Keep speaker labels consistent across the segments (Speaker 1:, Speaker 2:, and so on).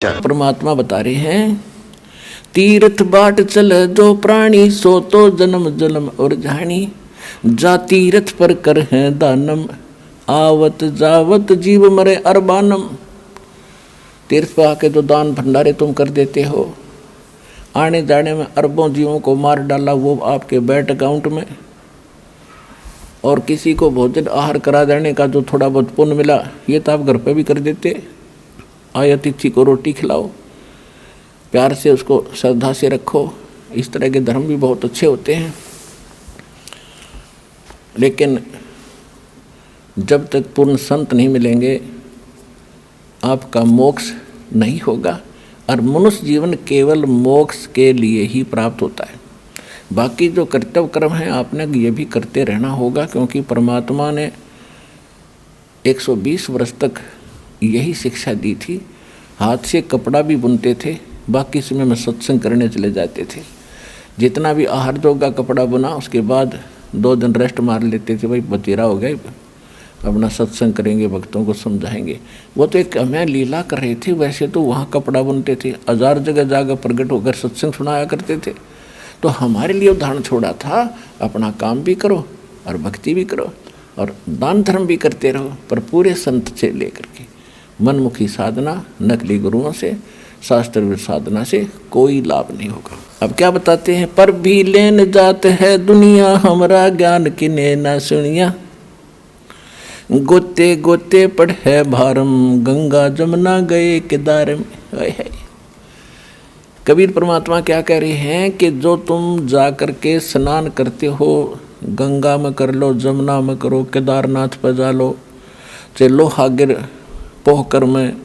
Speaker 1: परमात्मा बता रहे हैं, तीर्थ बाट चल जो प्राणी, सो तो जन्म जन्म और जानी, जा तीर्थ पर कर है दानम, आवत जावत जीव मरे अरबानम। तीर्थ पर आके जो दान भंडारे तुम कर देते हो, आने जाने में अरबों जीवों को मार डाला, वो आपके बैंक अकाउंट में। और किसी को भोजन आहार करा देने का जो थोड़ा बहुत पुण्य मिला, ये तो आप घर पे भी कर देते। आए अतिथि को रोटी खिलाओ, प्यार से उसको श्रद्धा से रखो। इस तरह के धर्म भी बहुत अच्छे होते हैं। लेकिन जब तक पूर्ण संत नहीं मिलेंगे, आपका मोक्ष नहीं होगा। और मनुष्य जीवन केवल मोक्ष के लिए ही प्राप्त होता है। बाकी जो कर्तव्य कर्म है, आपने ये भी करते रहना होगा, क्योंकि परमात्मा ने 120 वर्ष तक यही शिक्षा दी थी। हाथ से कपड़ा भी बुनते थे, बाकी समय में सत्संग करने चले जाते थे। जितना भी आहार जोगा कपड़ा बुना, उसके बाद 2 दिन रेस्ट मार लेते थे। भाई बतेरा हो गए, अपना सत्संग करेंगे, भक्तों को समझाएंगे। वो तो एक हमें लीला कर रहे थे। वैसे तो वहाँ कपड़ा बुनते थे, 1000 जगह जाकर प्रकट होकर सत्संग सुनाया करते थे। तो हमारे लिए उदाहरण छोड़ा था, अपना काम भी करो और भक्ति भी करो और दान धर्म भी करते रहो, पर पूरे संत से लेकर के। मनमुखी साधना, नकली गुरुओं से, शास्त्र साधना से कोई लाभ नहीं होगा। अब क्या बताते हैं, पर भी लेन जात है दुनिया, हमरा ज्ञान किने न सुनिया, गोते गोते पढ़ है भारम, गंगा जमुना गए केदार में। कबीर परमात्मा क्या कह रहे हैं कि जो तुम जा कर के स्नान करते हो, गंगा में कर लो, जमुना में करो, केदारनाथ पर जा लो, चाहे लोहागिर पोहकर में,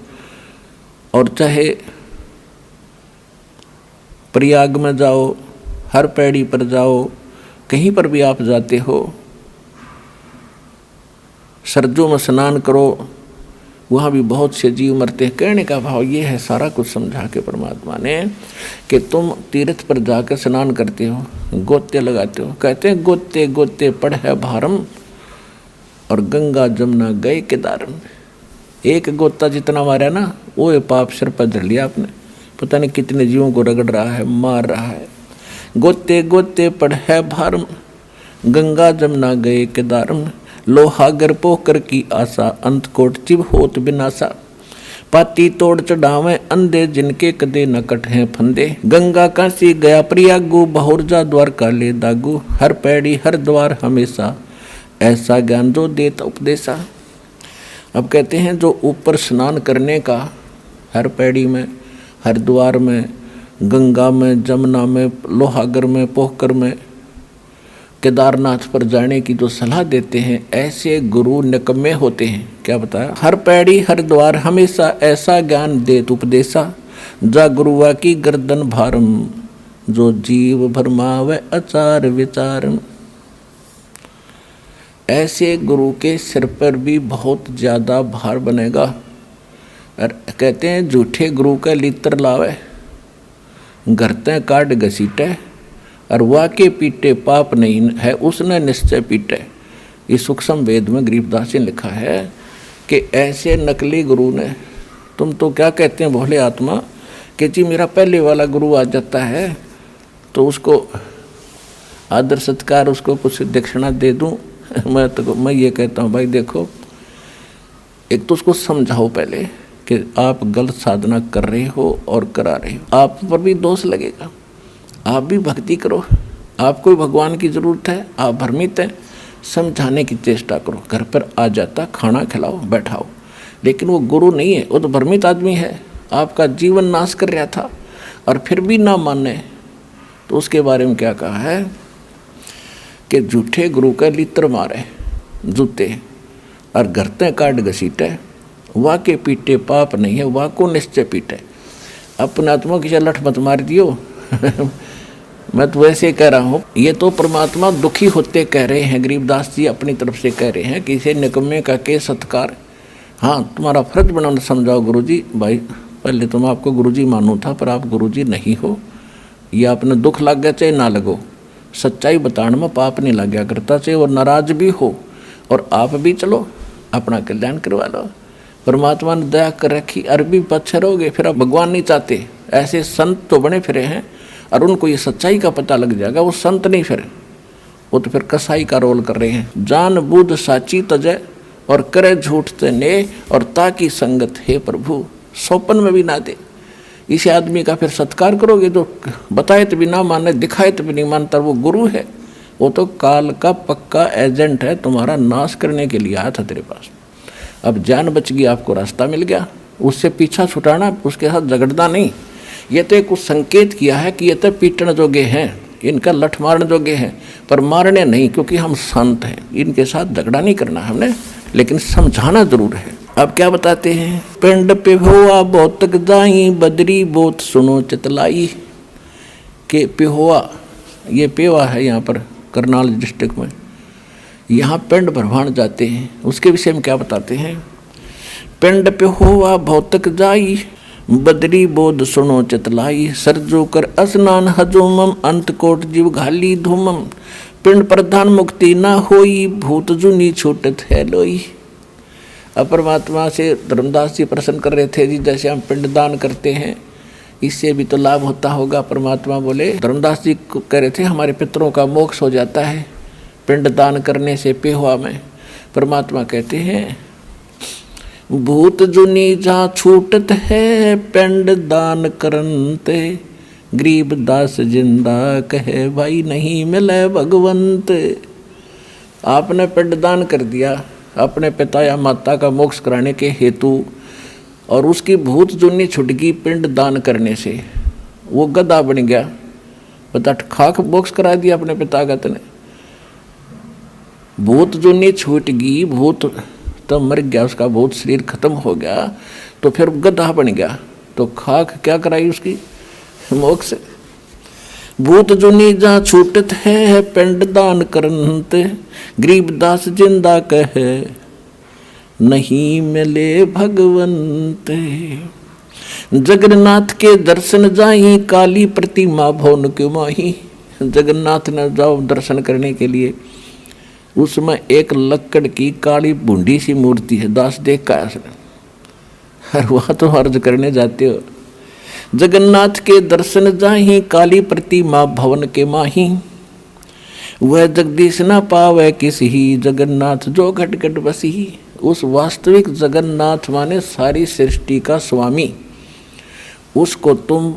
Speaker 1: और चाहे प्रयाग में जाओ, हर पैड़ी पर जाओ, कहीं पर भी आप जाते हो, सरजू में स्नान करो, वहाँ भी बहुत से जीव मरते हैं। कहने का भाव ये है, सारा कुछ समझा के परमात्मा ने, कि तुम तीर्थ पर जाकर स्नान करते हो, गोते लगाते हो। कहते हैं गोते गोते पढ़ है भारम, और गंगा जमुना गए केदार में। एक गोता जितना मारा ना, वो ये पाप सिर पर धर लिया आपने। पता नहीं कितने जीवों को रगड़ रहा है, मार रहा है। गोते गोते पढ़ है भारम, गंगा जमुना गए केदार में, लोहागर पोकर की आशा, अंत कोट चिव होत बिनासा, पाती तोड़ चढ़ावे अंधे, जिनके कदे न कट हैं फंदे, गंगा काशी गया प्रयागु, बहुरजा द्वार काले दागु, हर पैड़ी हर द्वार हमेशा, ऐसा ज्ञान जो देत उपदेशा। अब कहते हैं जो ऊपर स्नान करने का, हर पैड़ी में, हर द्वार में, गंगा में, जमुना में, लोहागर में, पोहकर में, केदारनाथ पर जाने की जो सलाह देते हैं, ऐसे गुरु निकम्मे होते हैं। क्या बताया, हर पैड़ी हर द्वार हमेशा, ऐसा ज्ञान देत उपदेशा, जा गुरुआ की गर्दन भारम, जो जीव भरमावे आचार विचारम। ऐसे गुरु के सिर पर भी बहुत ज़्यादा भार बनेगा। और कहते हैं झूठे गुरु का लित्र लावे, घरते काट घसीटे, और वाके पीटे पाप नहीं है, उसने निश्चय पीटे। इस सूक्ष्म वेद में गरीबदास ने लिखा है कि ऐसे नकली गुरु ने, तुम तो क्या कहते हैं भोले आत्मा, कि जी मेरा पहले वाला गुरु आ जाता है तो उसको आदर सत्कार, उसको कुछ दक्षिणा दे दूं। मैं ये कहता हूँ, भाई देखो, एक तो उसको समझाओ पहले कि आप गलत साधना कर रहे हो और करा रहे हो, आप पर भी दोष लगेगा। आप भी भक्ति करो, आपको भगवान की ज़रूरत है, आप भ्रमित हैं, समझाने की चेष्टा करो। घर पर आ जाता, खाना खिलाओ, बैठाओ। लेकिन वो गुरु नहीं है, वो तो भ्रमित आदमी है, आपका जीवन नाश कर रहा था, और फिर भी ना माने। तो उसके बारे में क्या कहा है कि झूठे गुरु का लित्र मारे जूते, और घरते काट घसीटे, वाके पीटे पाप नहीं है, वाको निश्चय पीटे। अपने आत्मा की लठ मत मार दियो। मैं तो वैसे कह रहा हूँ, ये तो परमात्मा दुखी होते कह रहे हैं। गरीबदास जी अपनी तरफ से कह रहे हैं कि इसे निकम्मे का के सत्कार। हाँ, तुम्हारा फर्ज बनाना समझाओ गुरुजी। भाई पहले तो मैं आपको गुरुजी मानूँ था, पर आप गुरुजी नहीं हो। ये आपने दुख लग गया चाहे ना लगो, सच्चाई बताने में पाप नहीं लग गया करता, चाहे और नाराज भी हो, और आप भी चलो अपना कल्याण करवा लो। परमात्मा ने दया कर रखी, अरबी पत्थर हो गए, फिर अब भगवान नहीं चाहते। ऐसे संत तो बने फिरे हैं और उनको ये सच्चाई का पता लग जाएगा, वो संत नहीं फिर, वो तो फिर कसाई का रोल कर रहे हैं। जान बुध साची तजय और करे झूठ ते ने, और ताकि संगत है प्रभु, सौपन में भी ना दे। इस आदमी का फिर सत्कार करोगे जो बताए तो भी ना माने, दिखाए तो भी नहीं मानता, वो गुरु है, वो तो काल का पक्का एजेंट है, तुम्हारा नाश करने के लिए आया था तेरे पास। अब जान बच गई, आपको रास्ता मिल गया, उससे पीछा छुटाना, उसके साथ झगड़ना नहीं। ये तो एक संकेत किया है कि ये तो पीटन जोगे हैं, इनका लठ मारने जोगे हैं, पर मारने नहीं, क्योंकि हम संत हैं, इनके साथ झगड़ा नहीं करना हमने, लेकिन समझाना जरूर है। अब क्या बताते हैं, पिंड पे हुआ बहुत जाई बदरी बहुत सुनो चितलाई। के पिहोआ, ये पेवा है यहाँ पर करनाल डिस्ट्रिक्ट में, यहाँ पिंड भरवान जाते हैं, उसके विषय में क्या बताते हैं। पिंड पे हुआ भौतक जाई बदरी बोध सुनो चितलाई, सरजो कर स्नान हजोमम अंत कोट जीव घाली धूमम, पिंड प्रधान मुक्ति ना होई भूत जुनी छूटत है लोई। अब परमात्मा से धर्मदास जी प्रश्न कर रहे थे, जी जैसे हम पिंड दान करते हैं इससे भी तो लाभ होता होगा। परमात्मा बोले, धर्मदास जी कह रहे थे हमारे पितरों का मोक्ष हो जाता है पिंड दान करने से पेहुआ में। परमात्मा कहते हैं, भूत जुनी जहाँ छूटत है पिंड दान करनते, गरीब दास जिंदा कहे भाई नहीं मिले भगवंत। आपने पिंड दान कर दिया अपने पिता या माता का मोक्ष कराने के हेतु, और उसकी भूत जुनी छुट गई पिंड दान करने से, वो गधा बन गया, बता खाक मोक्ष करा दिया अपने पितागत ने। भूत जुनी छूट गई, भूत तो मर गया, उसका भूत शरीर खत्म हो गया, तो फिर गधा बन गया, तो खाक क्या कराई उसकी मोक्ष। भूत जुनी जहाँ छूटत है पिंड दान करनते, गरीब दास जिंदा कहे नहीं मिले भगवंत। जगन्नाथ के दर्शन जाई काली प्रतिमा भवन के माही। जगन्नाथ ने जाओ दर्शन करने के लिए, उसमें एक लक्कड़ की काली बूंदी सी मूर्ति है, दास देख का उसने, वहाँ तो अर्ज करने जाते हो। जगन्नाथ के दर्शन जाही काली प्रतिमा भवन के माही, वह जगदीश न पावे किसी ही जगन्नाथ जो घट घट बसी। उस वास्तविक जगन्नाथ माने सारी सृष्टि का स्वामी, उसको तुम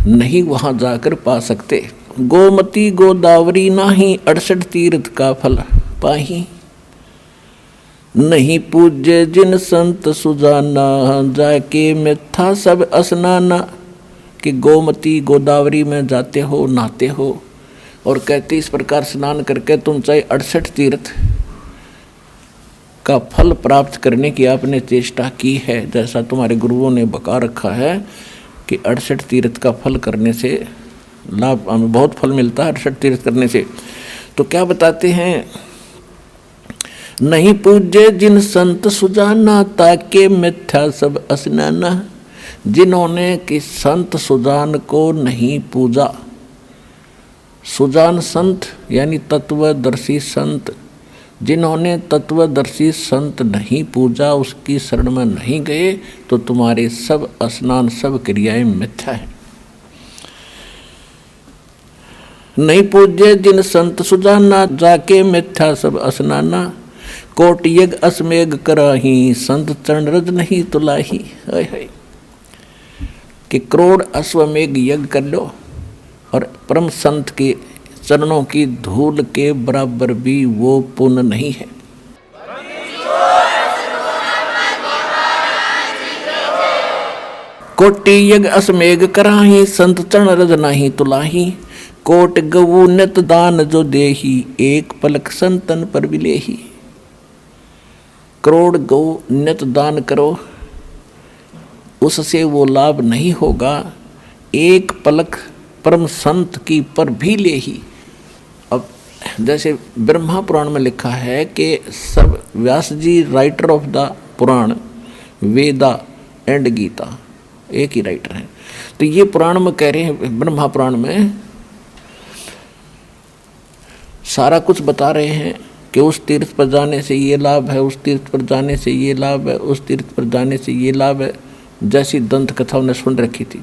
Speaker 1: नहीं वहाँ जाकर पा सकते। गोमती गोदावरी नाही 68 तीर्थ का फल पाही, नहीं पूज्य जिन संत सुजाना जाके मिथ्या सब स्नाना। कि गोमती गोदावरी में जाते हो, नहाते हो, और कहते इस प्रकार स्नान करके तुम चाहे 68 तीर्थ का फल प्राप्त करने की आपने चेष्टा की है, जैसा तुम्हारे गुरुओं ने बता रखा है कि 68 तीर्थ का फल करने से लाभ, हमें बहुत फल मिलता है 68 तीर्थ करने से। तो क्या बताते हैं, नहीं पूज्य जिन संत सुजाना ताके मिथ्या सब स्नाना। जिन्होंने कि संत सुजान को नहीं पूजा, सुजान संत यानी तत्वदर्शी संत, जिन्होंने तत्वदर्शी संत नहीं पूजा, उसकी शरण में नहीं गए, तो तुम्हारे सब स्नान सब क्रियाएं मिथ्या है। नहीं पूज्य जिन संत सुजाना जाके मिथ्या सब स्नाना, कोट यज्ञ असमेघ कराही संत चरण रज नहीं तुलाही। कि करोड़ अश्वमेघ यज्ञ कर लो और परम संत के चरणों की धूल के बराबर भी वो पुण्य नहीं है। कोटि यज्ञ असमेघ कराही संत चरण रज नहीं तुलाही, कोट गऊ नित दान जो देही एक पलक संतन पर विलेही। करोड़ गौ नित दान करो, उससे वो लाभ नहीं होगा, एक पलक परम संत की पर भी ले ही। अब जैसे ब्रह्मा पुराण में लिखा है कि सब Vyas ji writer of the Puran, Veda and Gita एक ही राइटर हैं, तो ये पुराण में कह रहे हैं, ब्रह्मा पुराण में सारा कुछ बता रहे हैं कि उस तीर्थ पर जाने से ये लाभ है, उस तीर्थ पर जाने से ये लाभ है, उस तीर्थ पर जाने से ये लाभ है, जैसी दंत कथा उन्हें सुन रखी थी।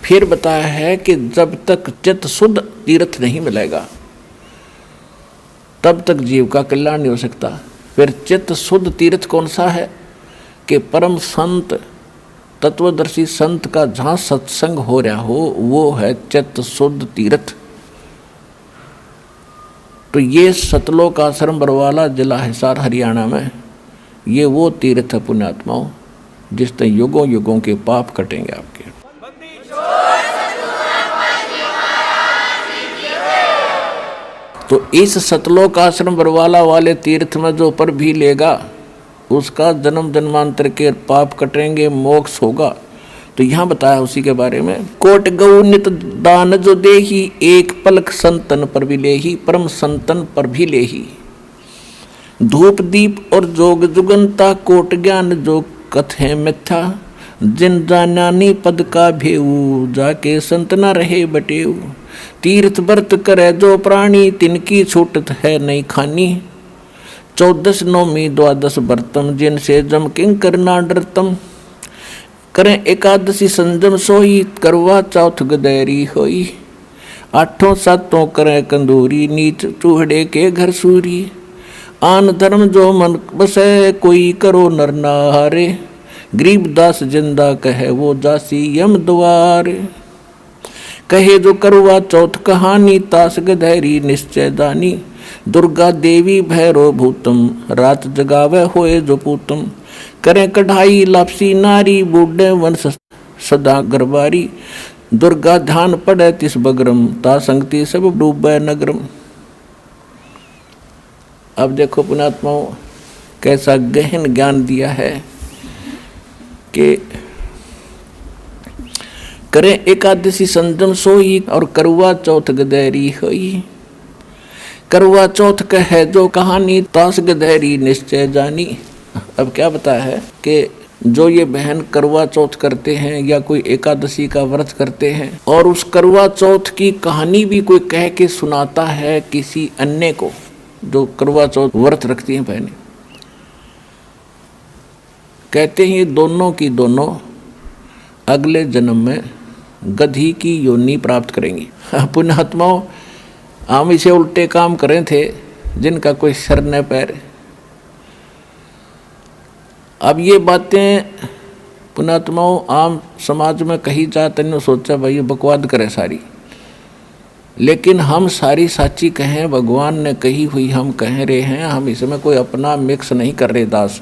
Speaker 1: फिर बताया है कि जब तक चित्त शुद्ध तीर्थ नहीं मिलेगा तब तक जीव का कल्याण नहीं हो सकता। फिर चित्त शुद्ध तीर्थ कौन सा है कि परम संत तत्वदर्शी संत का जहाँ सत्संग हो रहा हो वो है चित्त शुद्ध तीर्थ। तो ये सतलोक आश्रम बरवाला जिला हिसार हरियाणा में ये वो तीर्थ है पुण्यात्माओं जिससे युगों युगों के पाप कटेंगे आपके। तो इस सतलोक आश्रम बरवाला वाले तीर्थ में जो पर भी लेगा उसका जन्म जन्मांतर के पाप कटेंगे, मोक्ष होगा। तो यहाँ बताया उसी के बारे में, कोट गौ नित दान जो देही, एक पलक संतन पर भी लेही, परम संतन पर भी लेही। धूप दीप और जोग जुगंता, कोट ज्ञान जो कथे मिथ्या, जिन जानानी पद का भेऊ, जाके संत न रहे बटेऊ। तीर्थ व्रत करे जो प्राणी, तिनकी छूटत है नहीं खानी। 14 नौमी 12 व्रतम, जिनसे जम किंकर ना डरतम। करें एकादशी संजम सोई, करवा चौथ गदैरी होई। 8 7 करें कंदूरी, नीच चूहड़े के घर सूरी। आन धर्म जो मन बसे, कोई करो नर नारे। गरीबदास जिंदा कहे वो जासी यम द्वार। कहे जो करवा चौथ कहानी, तास गधैरी निश्चय दानी। दुर्गा देवी भैरो भूतम, रात जगावे होए जो पूतम। करें कढ़ाई लापसी नारी, बूढ़े वंश सदा गरबारी। दुर्गा ध्यान पड़े तिस बगरम, ता संगति सब डूबे नगरम। अब देखो पुण्यात्माओं कैसा गहन ज्ञान दिया है कि करें एकादशी संजम सोई, और करवा चौथ गदैरी होई। करवा चौथ कहे जो कहानी, तास गदैरी निश्चय जानी। अब क्या बताया है कि जो ये बहन करवा चौथ करते हैं या कोई एकादशी का व्रत करते हैं और उस करवा चौथ की कहानी भी कोई कह के सुनाता है किसी अन्य को, जो करवा चौथ व्रत रखती हैं बहनें, कहते हैं ये दोनों की दोनों अगले जन्म में गधी की योनि प्राप्त करेंगी। पुण्यात्माओं हम इसे उल्टे काम करें थे जिनका कोई सर न पैर। अब ये बातें पुण्यात्माओं आम समाज में कही जाते ने सोचा भाई ये बकवाद करे सारी, लेकिन हम सारी साची कहें, भगवान ने कही हुई हम कह रहे हैं, हम इसमें कोई अपना मिक्स नहीं कर रहे दास।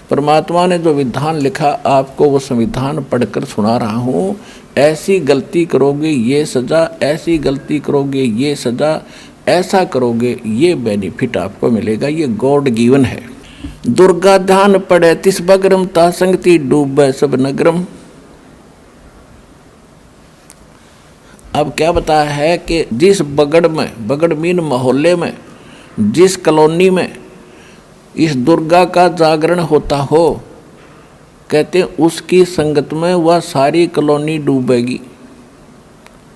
Speaker 1: परमात्मा ने जो विधान लिखा आपको वो संविधान पढ़कर सुना रहा हूँ। ऐसी गलती करोगे ये सज़ा, ऐसी गलती करोगे ये सज़ा, ऐसा करोगे ये बेनिफिट आपको मिलेगा, ये गॉड गिवन है। दुर्गा ध्यान पड़े तिस बगरम, ता संगति डूबे सब नगरम। अब क्या बताया है कि जिस बगड़ में, बगड़ मीन मोहल्ले में, जिस कॉलोनी में इस दुर्गा का जागरण होता हो, कहते हैं उसकी संगत में वह सारी कॉलोनी डूबेगी,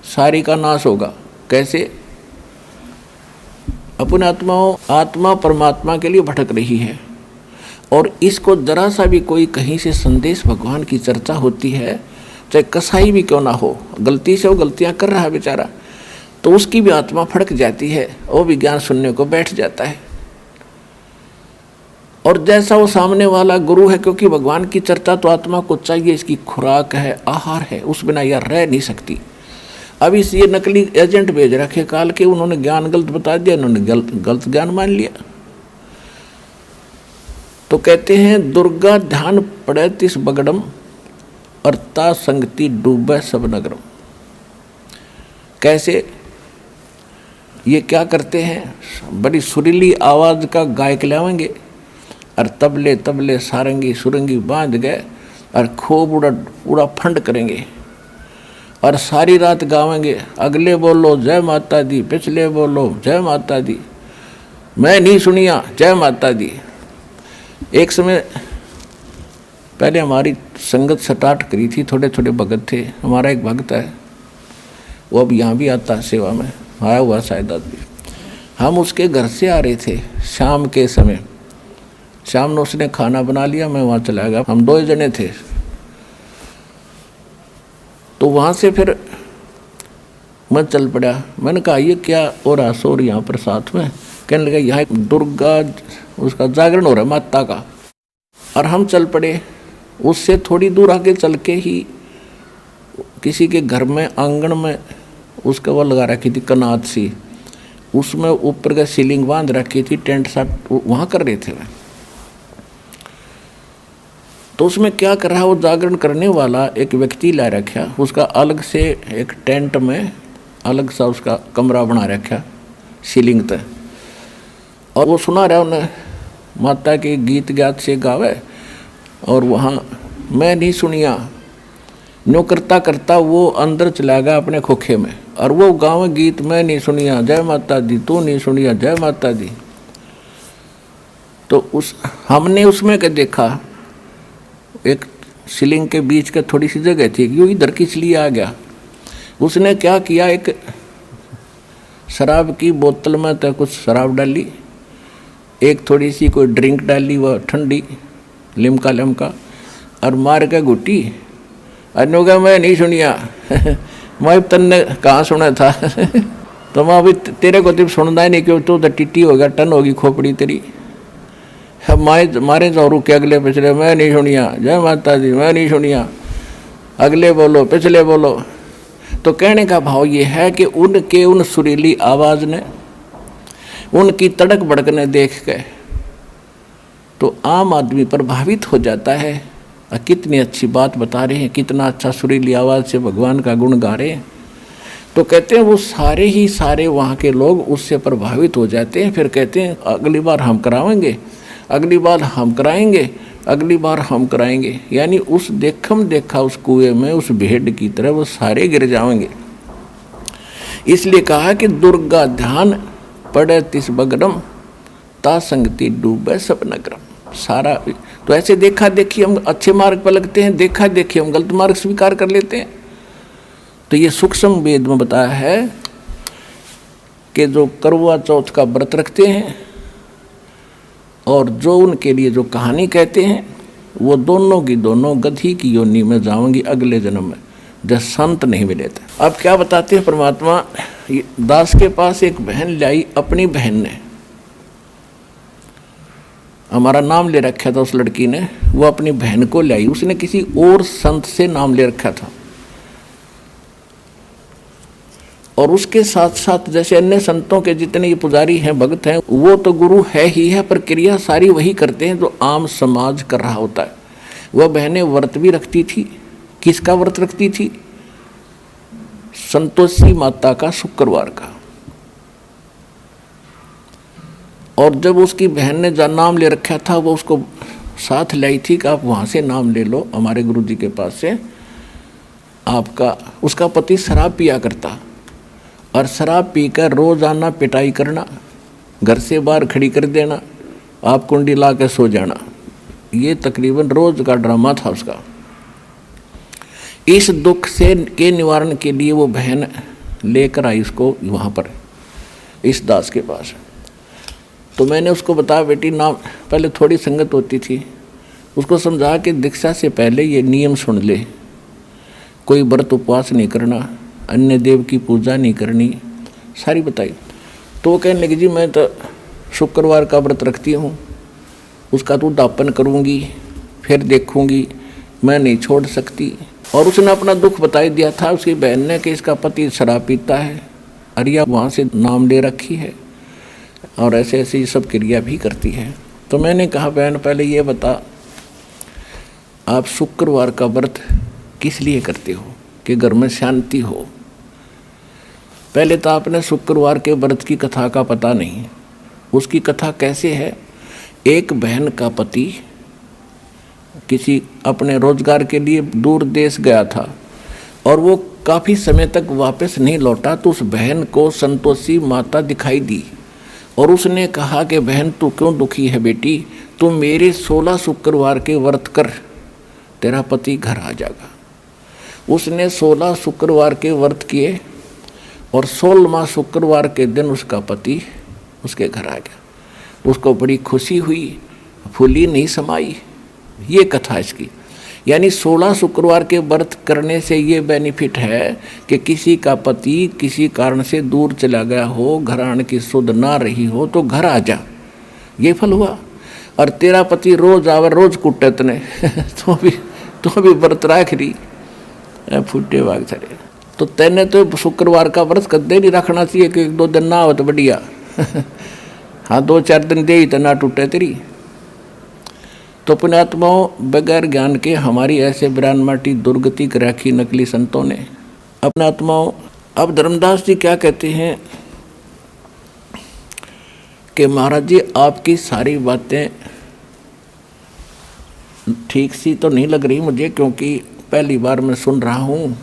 Speaker 1: सारी का नाश होगा। कैसे? अपने आत्माओं, आत्मा परमात्मा के लिए भटक रही है और इसको जरा सा भी कोई कहीं से संदेश भगवान की चर्चा होती है, चाहे कसाई भी क्यों ना हो, गलती से वो गलतियां कर रहा है बेचारा, तो उसकी भी आत्मा फड़क जाती है, वो भी ज्ञान सुनने को बैठ जाता है। और जैसा वो सामने वाला गुरु है, क्योंकि भगवान की चर्चा तो आत्मा को चाहिए, इसकी खुराक है, आहार है, उस बिना यह रह नहीं सकती। अब इस ये नकली एजेंट भेज रखे काल के, उन्होंने ज्ञान गलत बता दिया, उन्होंने गलत ज्ञान मान लिया। तो कहते हैं दुर्गा ध्यान पड़े तिस बगड़म, और ता संगति डूबे सब नगरम। कैसे? ये क्या करते हैं, बड़ी सुरीली आवाज़ का गायक लावेंगे और तबले तबले सारंगी सुरंगी बांध गए और खूब पूरा फंड करेंगे और सारी रात गावेंगे, अगले बोलो जय माता दी, पिछले बोलो जय माता दी, मैं नहीं सुनिया जय माता दी। एक समय पहले हमारी संगत स्टार्ट करी थी, थोड़े थोड़े भगत थे, हमारा एक भक्त है वो अब यहाँ भी आता है सेवा में, आया हुआ शायद आदमी। हम उसके घर से आ रहे थे शाम के समय। शाम में उसने खाना बना लिया, मैं वहाँ चला गया, हम 2 जने थे। तो वहाँ से फिर मैं चल पड़ा। मैंने कहा ये क्या हो रहा सो यहाँ पर साथ में? कहने लगा यहाँ एक दुर्गा उसका जागरण हो रहा है माता का। और हम चल पड़े। उससे थोड़ी दूर आगे चल के ही किसी के घर में आंगन में उसका वो लगा रखी थी कनात सी, उसमें ऊपर का सीलिंग बांध रखी थी, टेंट सा वहाँ कर रहे थे वह। तो उसमें क्या कर रहा, वो जागरण करने वाला एक व्यक्ति ला रखा, उसका अलग से एक टेंट में अलग सा उसका कमरा बना रखा सीलिंग तक, और वो सुना रहा उन्हें माता के गीत गात से गावे। और वहाँ मैं नहीं सुनिया न्यों करता करता वो अंदर चला गया अपने खोखे में, और वो गाँव गीत मैं नहीं सुनिया जय माता दी, तू नहीं सुनिया जय माता दी। तो हमने उसमें क्या देखा, एक सीलिंग के बीच का थोड़ी सी जगह थी, यूँ इधर किस लिए आ गया। उसने क्या किया, एक शराब की बोतल में तो कुछ शराब डाली, एक थोड़ी सी कोई ड्रिंक डाली वह ठंडी लिमका, और मार के घुटी। अनु मैं नहीं सुनिया मैं तन्ने कहाँ सुना था तो मैं अभी तेरे को तो सुनना ही नहीं, क्यों तू तो टिट्टी हो गया, टन होगी खोपड़ी तेरी। मारे तो रुके अगले पिछले, मैं नहीं सुनिया जय माता दी, मैं नहीं सुनिया, अगले बोलो पिछले बोलो। तो कहने का भाव ये है कि उनके उन सुरीली आवाज़ ने, उनकी तड़क भड़कने देख के तो आम आदमी प्रभावित हो जाता है। कितनी अच्छी बात बता रहे हैं, कितना अच्छा सुरीली आवाज़ से भगवान का गुण गा रहे हैं। तो कहते हैं वो सारे ही सारे वहाँ के लोग उससे प्रभावित हो जाते हैं। फिर कहते हैं अगली बार हम कराएंगे, अगली बार हम कराएंगे, अगली बार हम कराएंगे। यानी उस देखा उस कुएं में उस भेड़ की तरह वो सारे गिर जाएंगे। इसलिए कहा कि दुर्गा ध्यान पड़े तिस बगरम, ता संगति डूबे सब नगरम। सारा तो ऐसे देखा देखी हम अच्छे मार्ग पर लगते हैं, देखा देखी हम गलत मार्ग स्वीकार कर लेते हैं। तो ये सूक्ष्म वेद में बताया है कि जो करवा चौथ का व्रत रखते हैं और जो उनके लिए जो कहानी कहते हैं, वो दोनों की दोनों गधी की योनि में जाएंगी अगले जन्म में, जब संत नहीं मिले थे। अब क्या बताते हैं परमात्मा, दास के पास एक बहन लाई, अपनी बहन ने हमारा नाम ले रखा था उस लड़की ने, वो अपनी बहन को लाई, उसने किसी और संत से नाम ले रखा था। और उसके साथ साथ जैसे अन्य संतों के जितने ये पुजारी हैं, भक्त हैं, वो तो गुरु है ही है, पर क्रिया सारी वही करते हैं जो आम समाज कर रहा होता है। वह बहनें व्रत भी रखती थी। किसका व्रत रखती थी? संतोषी माता का, शुक्रवार का। और जब उसकी बहन ने जहाँ नाम ले रखा था, वो उसको साथ लाई थी कि आप वहाँ से नाम ले लो हमारे गुरु जी के पास से। आपका उसका पति शराब पिया करता, और शराब पीकर रोजाना पिटाई करना, घर से बाहर खड़ी कर देना, आप कुंडी ला के सो जाना। ये तकरीबन रोज का ड्रामा था उसका। इस दुख से के निवारण के लिए वो बहन लेकर आई उसको वहाँ पर इस दास के पास। तो मैंने उसको बताया, बेटी नाम पहले थोड़ी संगत होती थी, उसको समझा कि दीक्षा से पहले ये नियम सुन ले, कोई व्रत उपवास नहीं करना, अन्य देव की पूजा नहीं करनी, सारी बताई। तो वो कहने लगी जी मैं तो शुक्रवार का व्रत रखती हूँ, उसका तो दापन करूँगी, फिर देखूँगी, मैं नहीं छोड़ सकती। और उसने अपना दुख बता दिया था उसकी बहन ने कि इसका पति शराब पीता है, अरिया वहाँ से नाम ले रखी है, और ऐसे ऐसे ये सब क्रिया भी करती है। तो मैंने कहा बहन पहले ये बता, आप शुक्रवार का व्रत किस लिए करते हो? कि घर में शांति हो। पहले तो आपने शुक्रवार के व्रत की कथा का पता नहीं। उसकी कथा कैसे है? एक बहन का पति किसी अपने रोजगार के लिए दूर देश गया था, और वो काफ़ी समय तक वापस नहीं लौटा। तो उस बहन को संतोषी माता दिखाई दी, और उसने कहा कि बहन तू क्यों दुखी है बेटी, तू मेरे 16 शुक्रवार के व्रत कर, तेरा पति घर आ जाएगा। उसने 16 शुक्रवार के व्रत किए, और 16वां शुक्रवार के दिन उसका पति उसके घर आ गया। उसको बड़ी खुशी हुई, फूली नहीं समाई। ये कथा इसकी। यानी 16 शुक्रवार के व्रत करने से ये बेनिफिट है कि किसी का पति किसी कारण से दूर चला गया हो, घराने की सुध ना रही हो, तो घर आ जा, ये फल हुआ। और तेरा पति रोज आवर रोज कुटे तने तो भी व्रत राख रही फूटे वाग चले। तो तेने तो शुक्रवार का व्रत कदे नहीं रखना चाहिए कि 1-2 दिन ना हो तो बढ़िया। हाँ 2-4 दिन दे ही तो ना टूटे तेरी। तो पुण्यात्माओं, बगैर ज्ञान के हमारी ऐसे बिरान माटी दुर्गति कर रखी नकली संतों ने। अपने आत्माओं, अब धर्मदास जी क्या कहते हैं कि महाराज जी आपकी सारी बातें ठीक सी तो नहीं लग रही मुझे, क्योंकि पहली बार मैं सुन रहा हूँ।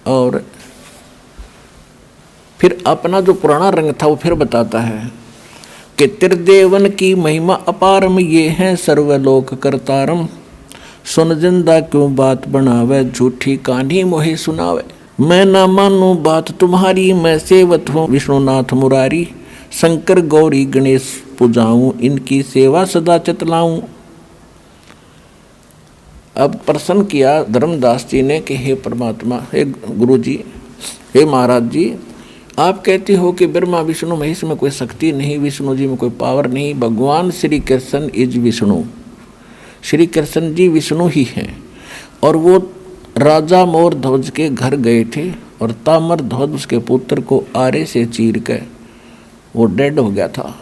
Speaker 1: और फिर अपना जो पुराना रंग था वो फिर बताता है कि त्रिदेवन की महिमा अपारम, ये है सर्वलोक करतारम। सुन जिंदा क्यों बात बनावे, झूठी कहानी मोहे सुनावे। मैं ना मानूं बात तुम्हारी, मैं सेवत हूँ विष्णुनाथ मुरारी। शंकर गौरी गणेश पूजाऊं, इनकी सेवा सदा चतलाऊं। अब प्रश्न किया धर्मदास जी ने कि हे परमात्मा, हे गुरु जी, हे महाराज जी, आप कहते हो कि ब्रह्मा विष्णु महेश में कोई शक्ति नहीं, विष्णु जी में कोई पावर नहीं। भगवान श्री कृष्ण इज विष्णु, श्री कृष्ण जी विष्णु ही हैं। और वो राजा मोर ध्वज के घर गए थे और तामर ध्वज उसके पुत्र को आरे से चीर के वो डेड हो गया था।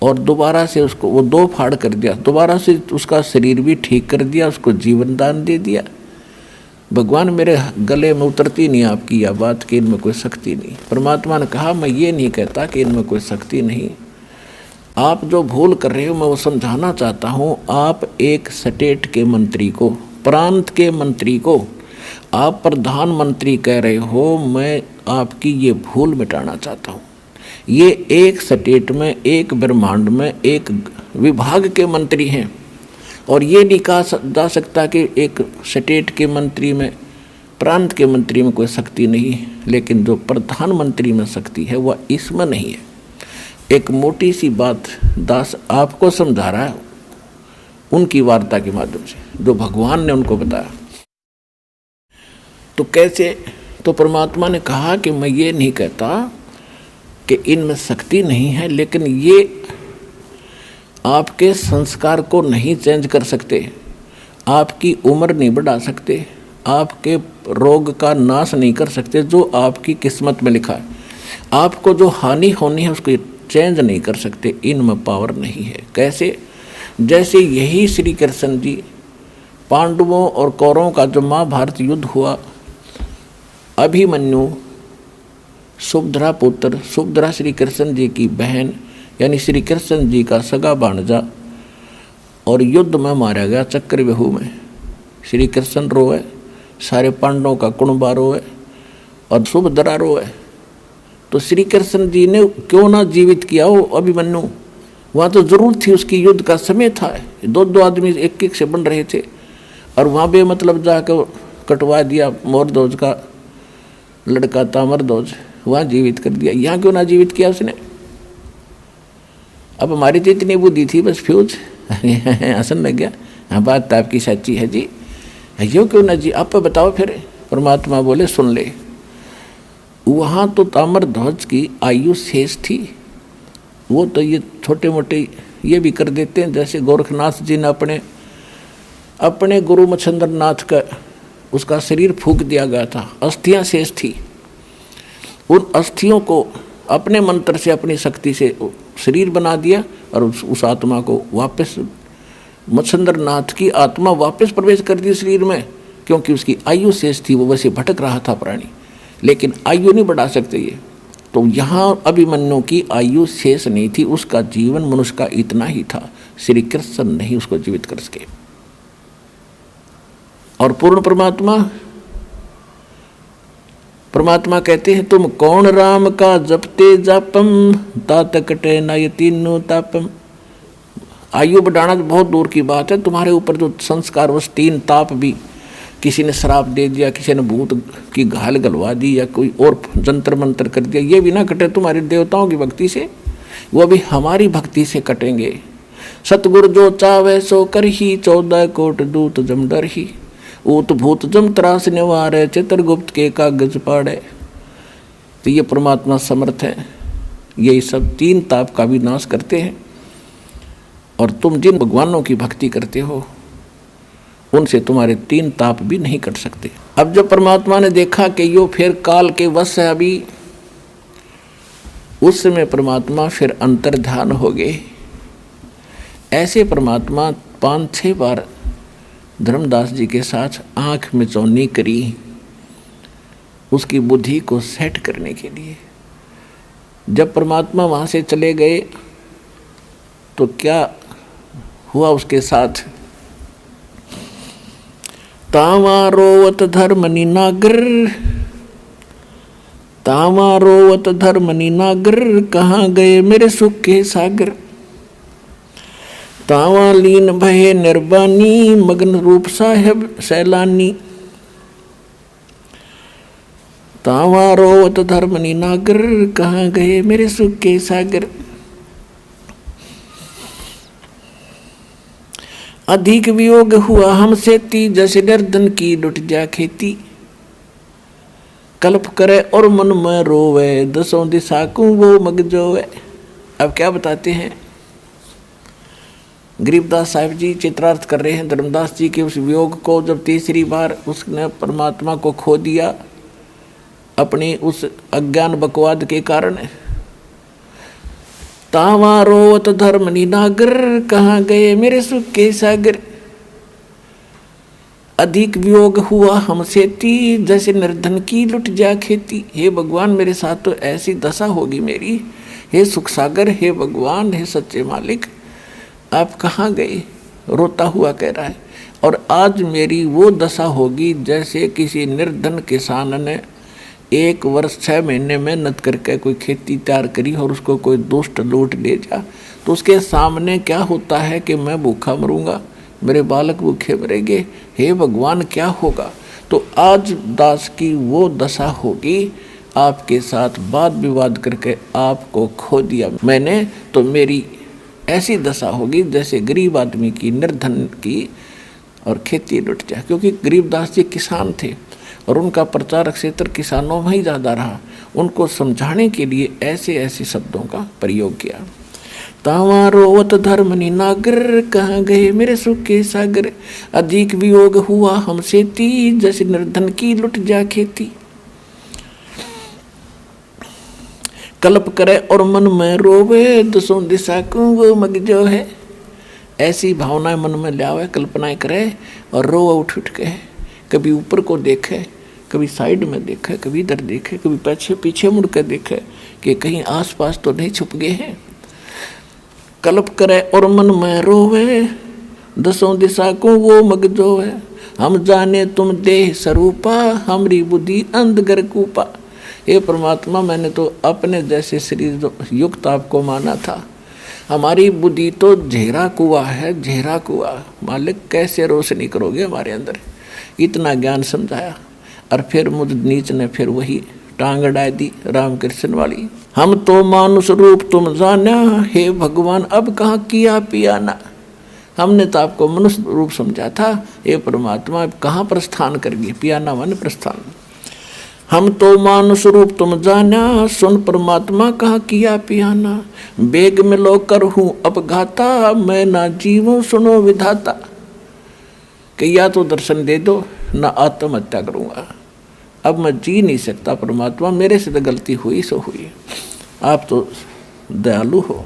Speaker 1: और दोबारा से उसको वो 2 फाड़ कर दिया, दोबारा से उसका शरीर भी ठीक कर दिया, उसको जीवन दान दे दिया। भगवान मेरे गले में उतरती नहीं आपकी यह बात कि इनमें कोई शक्ति नहीं। परमात्मा ने कहा मैं ये नहीं कहता कि इनमें कोई शक्ति नहीं, आप जो भूल कर रहे हो मैं वो समझाना चाहता हूँ। आप एक स्टेट के मंत्री को, प्रांत के मंत्री को आप प्रधानमंत्री कह रहे हो, मैं आपकी ये भूल मिटाना चाहता हूँ। ये एक स्टेट में, एक ब्रह्मांड में, एक विभाग के मंत्री हैं। और ये नहीं कहा जा सकता कि एक स्टेट के मंत्री में, प्रांत के मंत्री में कोई शक्ति नहीं है, लेकिन जो प्रधानमंत्री में शक्ति है वह इसमें नहीं है। एक मोटी सी बात दास आपको समझा रहा है उनकी वार्ता के माध्यम से, जो भगवान ने उनको बताया। तो कैसे? तो परमात्मा ने कहा कि मैं ये नहीं कहता कि इनमें शक्ति नहीं है, लेकिन ये आपके संस्कार को नहीं चेंज कर सकते, आपकी उम्र नहीं बढ़ा सकते, आपके रोग का नाश नहीं कर सकते, जो आपकी किस्मत में लिखा है। आपको जो हानि होनी है उसको चेंज नहीं कर सकते, इनमें पावर नहीं है। कैसे? जैसे यही श्री कृष्ण जी पांडवों और कौरवों का जो महाभारत युद्ध हुआ, अभिमन्यु सुभद्रा पुत्र, सुभद्रा श्री कृष्ण जी की बहन यानी श्री कृष्ण जी का सगा भांजा, और युद्ध में मारा गया चक्रव्यूह में। श्री कृष्ण रोए, सारे पांडवों का कुणबा रोए और सुभद्रा रोए। तो श्री कृष्ण जी ने क्यों ना जीवित किया हो अभिमन्यु? वहाँ तो जरूरत थी उसकी, युद्ध का समय था, 2-2 आदमी एक से बन रहे थे, और वहाँ पे मतलब जाकर कटवा दिया मोरध्वज का लड़का ताम्रध्वज, वहाँ जीवित कर दिया। यहाँ क्यों ना जीवित किया उसने? अब हमारी तो इतनी बुद्धि थी बस फ्यूज हंसन लग गया। हाँ बात तो आपकी सच्ची है जी, यो क्यों ना जी, आप बताओ फिर। परमात्मा बोले सुन ले, वहाँ तो ताम्रध्वज की आयु शेष थी, वो तो ये छोटे मोटे ये भी कर देते हैं। जैसे गोरखनाथ जी ने अपने गुरु मच्छिंद्र नाथ का उसका शरीर फूंक दिया गया था, अस्थियाँ शेष थी, उन अस्थियों को अपने मंत्र से अपनी शक्ति से शरीर बना दिया और उस आत्मा को वापस मच्छिंद्र नाथ की आत्मा वापस प्रवेश कर दी शरीर में, क्योंकि उसकी आयु शेष थी, वो वैसे भटक रहा था प्राणी, लेकिन आयु नहीं बढ़ा सकते ये। तो यहाँ अभिमन्यु की आयु शेष नहीं थी, उसका जीवन मनुष्य का इतना ही था, श्री कृष्ण नहीं उसको जीवित कर सके। और पूर्ण परमात्मा कहते हैं तुम कौन राम का जपते जापम, तात कटे न ये तीनों तापम। आयु बढ़ाना तो बहुत दूर की बात है, तुम्हारे ऊपर जो संस्कार वश 3 ताप भी, किसी ने श्राप दे दिया, किसी ने भूत की घाल गलवा दी, या कोई और जंतर मंत्र कर दिया, ये भी ना कटे तुम्हारे देवताओं की भक्ति से। वो भी हमारी भक्ति से कटेंगे। सतगुरु जो चावे सो कर ही, 14 कोट दूत जम डर ही। ऊत भूत जम त्रास निवारे, चित्रगुप्त के कागज पाड़े। तो ये परमात्मा समर्थ है, यही सब 3 ताप का भी नाश करते हैं। और तुम जिन भगवानों की भक्ति करते हो उनसे तुम्हारे 3 ताप भी नहीं कट सकते। अब जब परमात्मा ने देखा कि यो फिर काल के वश है अभी, उस समय परमात्मा फिर अंतर्ध्यान हो गए। ऐसे परमात्मा 5-6 बार धर्मदास जी के साथ आँख में चौनी करी उसकी बुद्धि को सेट करने के लिए। जब परमात्मा वहाँ से चले गए तो क्या हुआ उसके साथ? तावा रोवत धर्मनि नागर, तावा रोवत धर्मनि नागर, कहाँ गए मेरे सुख के सागर। तावा लीन भये निर्वाणी, मगन रूप साहेब सैलानी। तावा रोवत धर्मनि नागर, कहाँ गए मेरे सुख के सागर। अधिक वियोग हुआ हमसे ती, जैसे निर्धन की लुट जा खेती। कल्प करे और मन में रोवे, 10 दिशा को वो मग जोवे। अब क्या बताते हैं? गरीबदास साहिब जी चित्रार्थ कर रहे हैं धर्मदास जी के उस वियोग को। जब तीसरी बार उसने परमात्मा को खो दिया अपनी उस अज्ञान बकवाद के कारण। तावा रोवत धर्मनि नागर, कहाँ गए मेरे सुख के सागर। अधिक वियोग हुआ हमसे ती, जैसे निर्धन की लुट जा खेती। हे भगवान मेरे साथ तो ऐसी दशा होगी मेरी। हे सुख सागर, हे भगवान, हे सच्चे मालिक, आप कहाँ गए? रोता हुआ कह रहा है। और आज मेरी वो दशा होगी जैसे किसी निर्धन किसान ने 1 वर्ष 6 महीने मेहनत करके कोई खेती तैयार करी और उसको कोई दुष्ट लूट ले जा, तो उसके सामने क्या होता है कि मैं भूखा मरूंगा, मेरे बालक भूखे मरेंगे। हे भगवान क्या होगा? तो आज दास की वो दशा होगी, आपके साथ वाद विवाद करके आपको खो दिया मैंने, तो मेरी ऐसी दशा होगी जैसे गरीब आदमी की, निर्धन की, और खेती लुट जाए। क्योंकि गरीबदास जी किसान थे और उनका प्रचारक क्षेत्र किसानों में ही ज़्यादा रहा। उनको समझाने के लिए ऐसे ऐसे शब्दों का प्रयोग किया। तावा रोवत धर्मनि नागर, कहाँ गए मेरे सुख के सागर। अधिक वियोग हुआ हमसे ती, जैसे निर्धन की लुट जा खेती। कल्प करे और मन में रोवे, 10 दिशा को वो मग जो है। ऐसी भावनाएं मन में लावे, कल्पनाएं करे और रोवे उठ उठ के। कभी ऊपर को देखे, कभी साइड में देखे, कभी इधर देखे, कभी पीछे पीछे मुड़ कर देखे कि कहीं आसपास तो नहीं छुप गए हैं। कल्प करे और मन में रोवे, 10 दिशा को वो मग जो है। हम जाने तुम देह स्वरूपा, हमारी बुद्धि अंधगर कूपा। हे परमात्मा, मैंने तो अपने जैसे शरीर युक्त आपको माना था, हमारी बुद्धि तो झेरा कुआ है, झेरा कुआ। मालिक कैसे रोशनी करोगे हमारे अंदर? इतना ज्ञान समझाया और फिर मुझ नीच ने फिर वही टांग अड़ा दी रामकृष्ण वाली। हम तो मानुष रूप तुम जाना, हे भगवान अब कहाँ किया पियाना। हमने तो आपको मनुष्य रूप समझा था, हे परमात्मा अब कहाँ प्रस्थान करगी? पियाना मन प्रस्थान। हम तो मानुष रूप तुम जाना, सुन परमात्मा कहाँ किया पियाना। बेग में लो कर हूँ अपघाता, मैं ना जीवूं सुनो विधाता। कि या तो दर्शन दे दो ना आत्महत्या करूँगा, अब मैं जी नहीं सकता परमात्मा, मेरे से तो गलती हुई सो हुई, आप तो दयालु हो।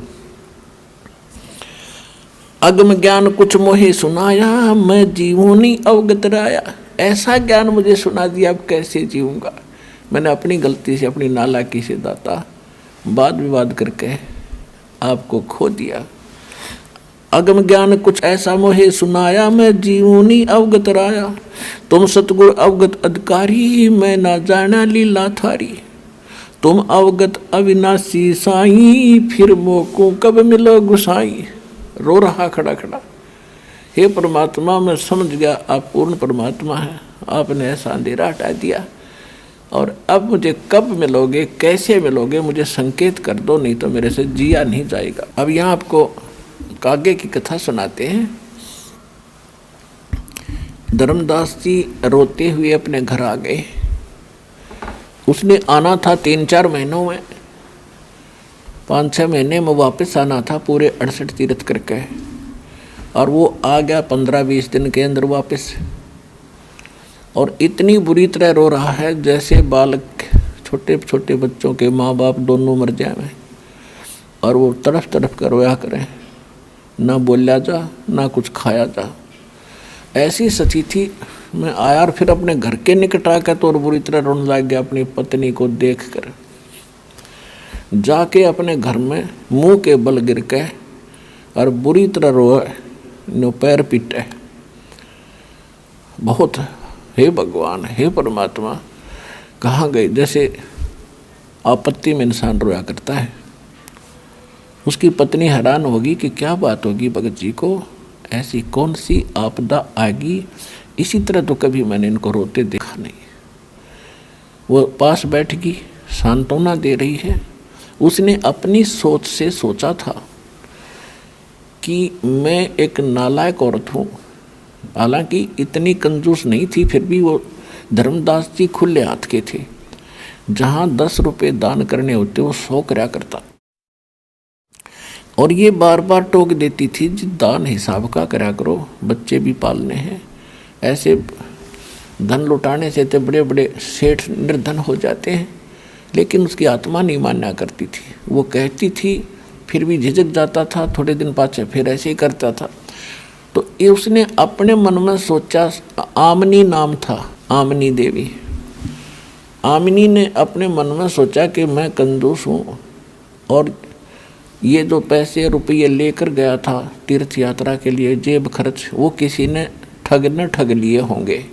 Speaker 1: अगम ज्ञान कुछ मोहे सुनाया, मैं जीवूं नहीं अवगत राया। ऐसा ज्ञान मुझे सुना दिया, अब कैसे जीऊँगा? मैंने अपनी गलती से, अपनी नालायकी से दाता वाद विवाद करके आपको खो दिया। अगम ज्ञान कुछ ऐसा मोहे सुनाया, मैं जीवनी अवगत राया। तुम सतगुर अवगत अधिकारी, मैं ना जाना लीला थारी। तुम अवगत अविनाशी साई, फिर मोको कब मिलो गुसाई। रो रहा खड़ा खड़ा, हे परमात्मा मैं समझ गया आप पूर्ण परमात्मा है, आपने ऐसा अंधेरा हटा दिया और अब मुझे कब मिलोगे, कैसे मिलोगे, मुझे संकेत कर दो, नहीं तो मेरे से जिया नहीं जाएगा। अब यहाँ आपको कागे की कथा सुनाते हैं। धर्मदास जी रोते हुए अपने घर आ गए। उसने आना था 3-4 महीनों में, 5-6 महीने में वापस आना था पूरे 68 तीर्थ करके, और वो आ गया 15-20 दिन के अंदर वापस। और इतनी बुरी तरह रो रहा है जैसे बालक, छोटे छोटे बच्चों के माँ बाप दोनों मर जाए, और वो तड़फ तड़फ कर रोया करें, ना बोला जा ना कुछ खाया जा। ऐसी स्थिति में आया और फिर अपने घर के निकट आकर तो और बुरी तरह रोने लग गया अपनी पत्नी को देख कर। जाके अपने घर में मुंह के बल गिर के और बुरी तरह रोए, नो पैर पीटे बहुत, हे भगवान, हे परमात्मा, कहाँ गए। जैसे आपत्ति में इंसान रोया करता है। उसकी पत्नी हैरान होगी कि क्या बात होगी भगत जी को, ऐसी कौन सी आपदा आएगी, इसी तरह तो कभी मैंने इनको रोते देखा नहीं। वो पास बैठ गई, सांत्वना दे रही है। उसने अपनी सोच से सोचा था कि मैं एक नालायक औरत हूँ, हालांकि इतनी कंजूस नहीं थी, फिर भी वो धर्मदास जी खुले हाथ के थे। जहाँ 10 रुपये दान करने होते वो 100 करा करता, और ये बार बार टोक देती थी जी दान हिसाब का करा करो, बच्चे भी पालने हैं। ऐसे धन लुटाने से तो बड़े बड़े सेठ निर्धन हो जाते हैं। लेकिन उसकी आत्मा नहीं मान्या करती थी। वो कहती थी, फिर भी झिझक जाता था, थोड़े दिन पाछे फिर ऐसे ही करता था। तो ये उसने अपने मन में सोचा, आमनी नाम था, आमनी देवी। आमनी ने अपने मन में सोचा कि मैं कंजूस हूँ, और ये जो पैसे रुपये लेकर गया था तीर्थ यात्रा के लिए जेब खर्च, वो किसी ने ठग लिए होंगे,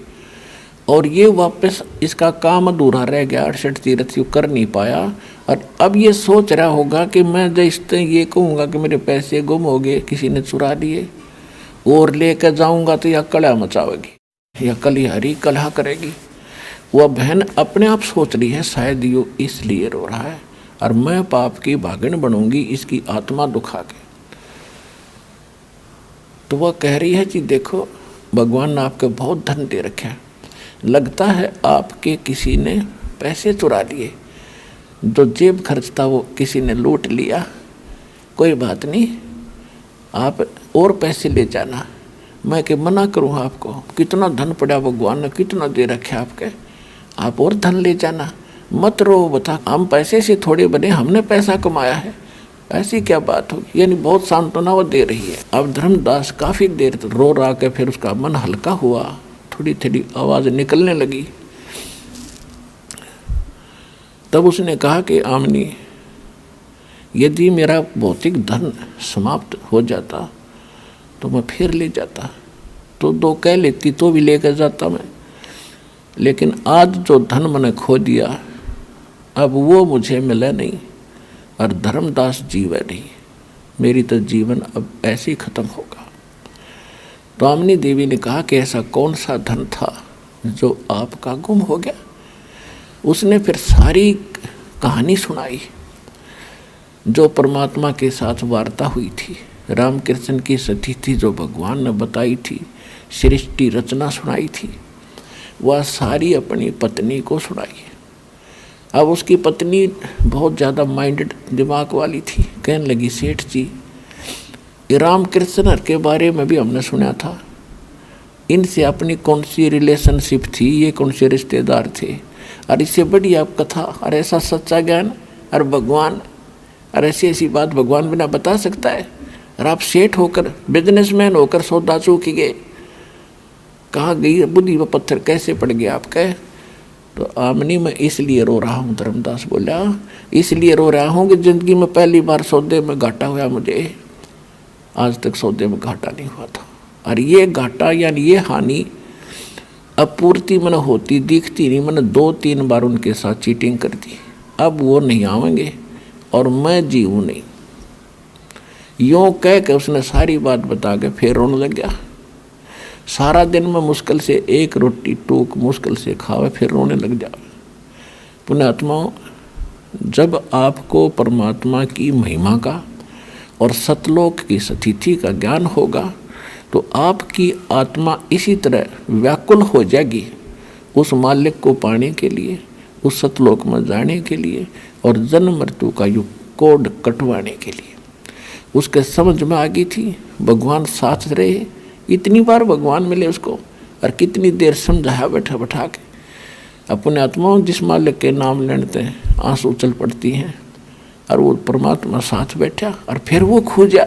Speaker 1: और ये वापस इसका काम अधूरा रह गया, 68 तीर्थ कर नहीं पाया। और अब ये सोच रहा होगा कि मैं जैसे ये कहूँगा कि मेरे पैसे गुम हो गए, किसी ने चुरा लिए, और लेकर जाऊँगा तो यह कलह मचावेगी, यह कलिहारी कलह करेगी। वह बहन अपने आप सोच रही है शायद ये इसलिए रो रहा है, और मैं पाप की भागन बनूंगी इसकी आत्मा दुखा के। तो वह कह रही है कि देखो भगवान ने आपके बहुत धन दे रखे हैं, लगता है आपके किसी ने पैसे चुरा लिए, जो जेब खर्च था वो किसी ने लूट लिया। कोई बात नहीं, आप और पैसे ले जाना। मैं कि मना करूँ आपको, कितना धन पड़ा भगवान ने कितना दे रखे आपके, आप और धन ले जाना, मत रो। बता, हम पैसे से थोड़े बने, हमने पैसा कमाया है, ऐसी क्या बात होगी। यानी बहुत सांत्वना वो दे रही है। अब धर्मदास काफ़ी देर रो रहा के फिर उसका मन हल्का हुआ, थोड़ी थोड़ी आवाज़ निकलने लगी। तब उसने कहा कि आमनी, यदि मेरा भौतिक धन समाप्त हो जाता तो मैं फिर ले जाता, तो 2 कह लेती तो भी लेकर जाता मैं, लेकिन आज जो धन मैंने खो दिया अब वो मुझे मिला नहीं, और धर्मदास जीवे नहीं, मेरी तो जीवन अब ऐसे ही खत्म होगा। तो आमनी देवी ने कहा कि ऐसा कौन सा धन था जो आपका गुम हो गया। उसने फिर सारी कहानी सुनाई जो परमात्मा के साथ वार्ता हुई थी, रामकृष्ण की स्थिति जो भगवान ने बताई थी, सृष्टि रचना सुनाई थी, वह सारी अपनी पत्नी को सुनाई। अब उसकी पत्नी बहुत ज़्यादा माइंडेड दिमाग वाली थी, कहने लगी, सेठ जी रामकृष्ण के बारे में भी हमने सुना था, इनसे अपनी कौन सी रिलेशनशिप थी, ये कौन से रिश्तेदार थे, और इससे बड़ी आप कथा और ऐसा सच्चा ज्ञान और भगवान, और ऐसी ऐसी बात भगवान बिना बता सकता है। और आप सेठ होकर, बिजनेसमैन होकर सौदा चूक गए, कहाँ गई बुद्धि व पत्थर कैसे पड़ गया आपका। तो आमनी मैं इसलिए रो रहा हूँ, धर्मदास बोला, इसलिए रो रहा हूँ कि ज़िंदगी में पहली बार सौदे में घाटा हुआ मुझे, आज तक सौदे में घाटा नहीं हुआ था। और ये घाटा यानी ये हानि अपूर्ति मैंने होती दिखती नहीं, मैंने 2-3 बार उनके साथ चीटिंग कर दी, अब वो नहीं आवेंगे और मैं जीऊँ नहीं। यूँ कह के उसने सारी बात बता के फिर रोने लग गया। सारा दिन में मुश्किल से 1 रोटी टूक मुश्किल से खावे, फिर रोने लग जावे। पुण्यात्माओं, जब आपको परमात्मा की महिमा का और सतलोक की स्थिति का ज्ञान होगा तो आपकी आत्मा इसी तरह व्याकुल हो जाएगी उस मालिक को पाने के लिए, उस सतलोक में जाने के लिए और जन्म मृत्यु का युग कोड कटवाने के लिए। उसके समझ में आ गई थी भगवान साथ रहे। इतनी बार भगवान मिले उसको और कितनी देर समझाया बैठा बैठा के। अपने आत्माओं, जिस मालिक के नाम लेते हैं आंसू चल पड़ती हैं और वो परमात्मा साथ बैठा और फिर वो खूजा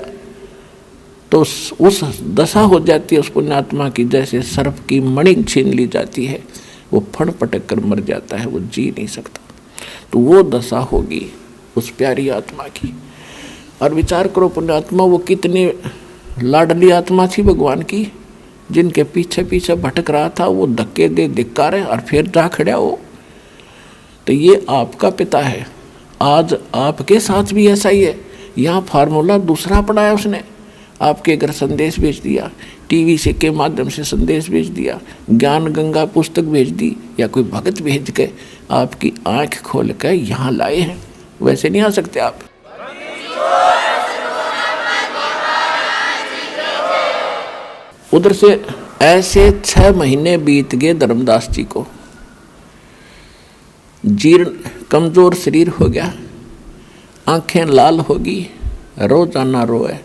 Speaker 1: तो उस दशा हो जाती है उस पुण्यात्मा की, जैसे सर्प की मणि छीन ली जाती है, वो फण पटक कर मर जाता है, वो जी नहीं सकता। तो वो दशा होगी उस प्यारी आत्मा की। और विचार करो पुण्यात्मा, वो कितनी लाडली आत्मा थी भगवान की, जिनके पीछे पीछे भटक रहा था, वो धक्के दे धिक्कारे और फिर जा खड़ा हो। तो ये आपका पिता है। आज आपके साथ भी ऐसा ही है। यहाँ फार्मूला दूसरा पढ़ाया उसने, आपके घर संदेश भेज दिया, टीवी से के माध्यम से संदेश भेज दिया, ज्ञान गंगा पुस्तक भेज दी, या कोई भगत भेज के आपकी आंख खोल कर यहाँ लाए हैं। वैसे नहीं आ सकते आप। उधर से ऐसे 6 महीने बीत गए धर्मदास जी को। जीर्ण कमजोर शरीर हो गया, आंखें लाल होगी, रोजाना रोए,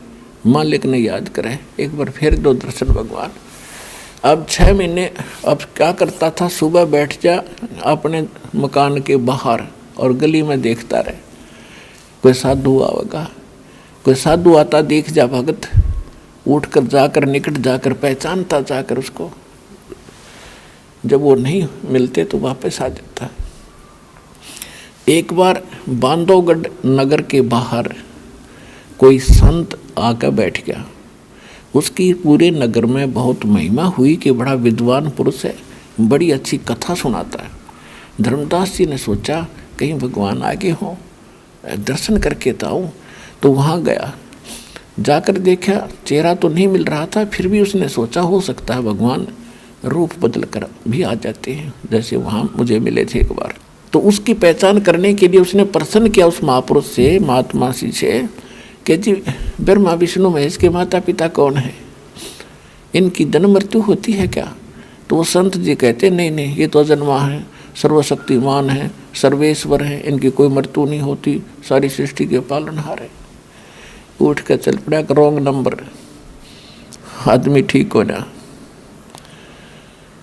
Speaker 1: मालिक ने याद करे, एक बार फिर दो दर्शन भगवान। अब 6 महीने अब क्या करता था, सुबह बैठ जा अपने मकान के बाहर और गली में देखता रहे, कोई साधु आवेगा, कोई साधु आता देख जा भगत, उठकर जाकर निकट जाकर पहचानता जाकर उसको। जब वो नहीं मिलते तो वापस आ जाता। एक बार बांधवगढ़ नगर के बाहर कोई संत आकर बैठ गया। उसकी पूरे नगर में बहुत महिमा हुई कि बड़ा विद्वान पुरुष है, बड़ी अच्छी कथा सुनाता है। धर्मदास जी ने सोचा कहीं भगवान आगे हों, दर्शन करके आऊँ। तो वहाँ गया, जाकर देखा चेहरा तो नहीं मिल रहा था, फिर भी उसने सोचा हो सकता है भगवान रूप बदल कर भी आ जाते हैं, जैसे वहाँ मुझे मिले थे एक बार। तो उसकी पहचान करने के लिए उसने प्रश्न किया उस महापुरुष से, महात्मा जी से, कि जी ब्रह्मा विष्णु महेश के माता पिता कौन है, इनकी जन्म मृत्यु होती है क्या? तो वो संत जी कहते नहीं नहीं, ये तो जन्मा है, सर्वशक्तिमान है, सर्वेश्वर है, इनकी कोई मृत्यु नहीं होती, सारी सृष्टि के पालनहार है। उठ कर चल पड़ा, रॉन्ग नंबर, आदमी ठीक हो ना।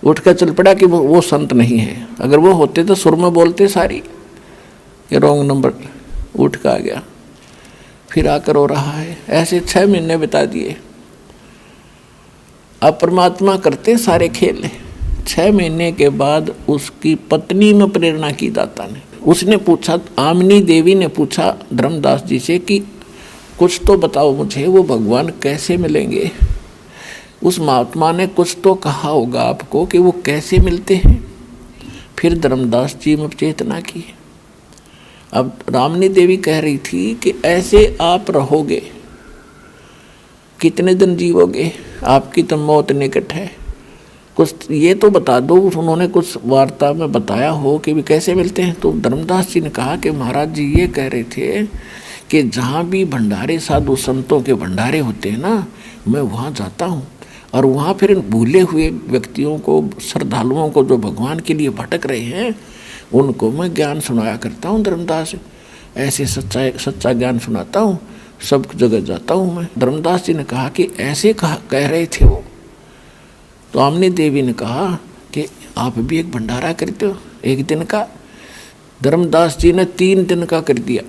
Speaker 1: उठ कर चल पड़ा कि वो संत नहीं है, अगर वो होते तो सुर में बोलते सारी, ये रॉन्ग नंबर। उठ कर आ गया, फिर आकर हो रहा है। ऐसे 6 महीने बिता दिए। अब परमात्मा करते सारे खेल। 6 महीने के बाद उसकी पत्नी में प्रेरणा की दाता ने, उसने पूछा, आमनी देवी ने पूछा धर्मदास जी से कि कुछ तो बताओ मुझे, वो भगवान कैसे मिलेंगे। उस महात्मा ने कुछ तो कहा होगा आपको कि वो कैसे मिलते हैं। फिर धर्मदास जी में चेतना की। अब रामनी देवी कह रही थी कि ऐसे आप रहोगे, कितने दिन जीवोगे, आपकी तो मौत निकट है, कुछ ये तो बता दो। उन्होंने कुछ वार्ता में बताया हो कि भी कैसे मिलते हैं। तो धर्मदास जी ने कहा कि महाराज जी ये कह रहे थे कि जहाँ भी भंडारे साधु संतों के भंडारे होते हैं ना, मैं वहाँ जाता हूँ और वहाँ फिर भूले हुए व्यक्तियों को, श्रद्धालुओं को जो भगवान के लिए भटक रहे हैं, उनको मैं ज्ञान सुनाया करता हूँ। धर्मदास ऐसे सच्चा ज्ञान सुनाता हूँ, सब जगह जाता हूँ मैं। धर्मदास जी ने कहा कि ऐसे कह रहे थे वो। तो आमनी देवी ने कहा कि आप भी एक भंडारा करते हो एक दिन का। धर्मदास जी ने 3 दिन का कर दिया,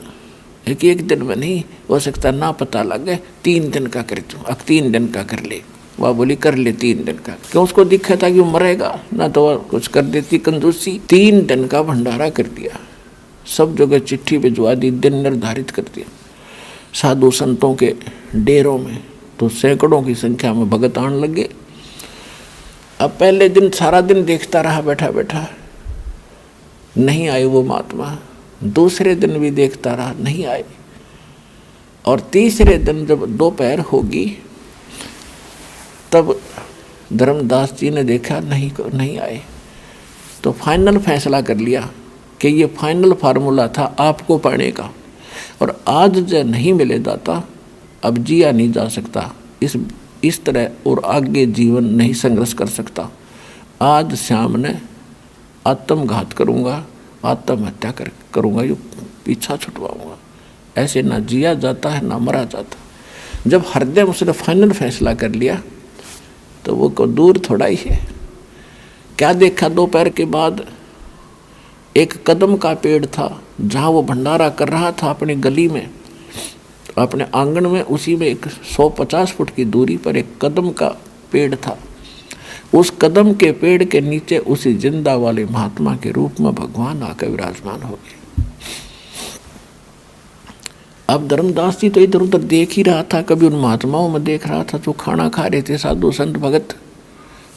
Speaker 1: एक दिन में नहीं हो सकता, ना पता लग गए। 3 दिन का कर दो, अब 3 दिन का कर ले। वह बोली कर ले 3 दिन का, क्यों उसको दिखा था कि वो मरेगा ना, तो वह कुछ कर देती कंजूसी। 3 दिन का भंडारा कर दिया, सब जगह चिट्ठी भिजवा दी, दिन निर्धारित कर दिया। साधु संतों के डेरों में तो सैकड़ों की संख्या में भगत आने लगे। अब पहले दिन सारा दिन देखता रहा बैठा बैठा, नहीं आए वो महात्मा। दूसरे दिन भी देखता रहा, नहीं आए। और तीसरे दिन जब दोपहर होगी तब धर्मदास जी ने देखा नहीं आए। तो फाइनल फैसला कर लिया कि ये फाइनल फार्मूला था आपको पाने का। और आज जो नहीं मिले दाता, अब जिया नहीं जा सकता इस तरह, और आगे जीवन नहीं संघर्ष कर सकता। आज शाम ने आत्मघात करूँगा, आत्महत्या करूँगा, ये पीछा छुटवाऊँगा। ऐसे ना जिया जाता है ना मरा जाता। जब हृदय में उसने फाइनल फैसला कर लिया तो वो को दूर थोड़ा ही है। क्या देखा दोपहर के बाद, एक कदम का पेड़ था जहाँ वो भंडारा कर रहा था अपनी गली में, अपने आंगन में, उसी में एक 150 फुट की दूरी पर एक कदम का पेड़ था। उस कदम के पेड़ के नीचे उसी जिंदा वाले महात्मा के रूप में भगवान आकर विराजमान हो गए। अब धर्मदास जी तो इधर उधर देख ही रहा था, कभी उन महात्माओं में देख रहा था जो खाना खा रहे थे, साधु संत भगत,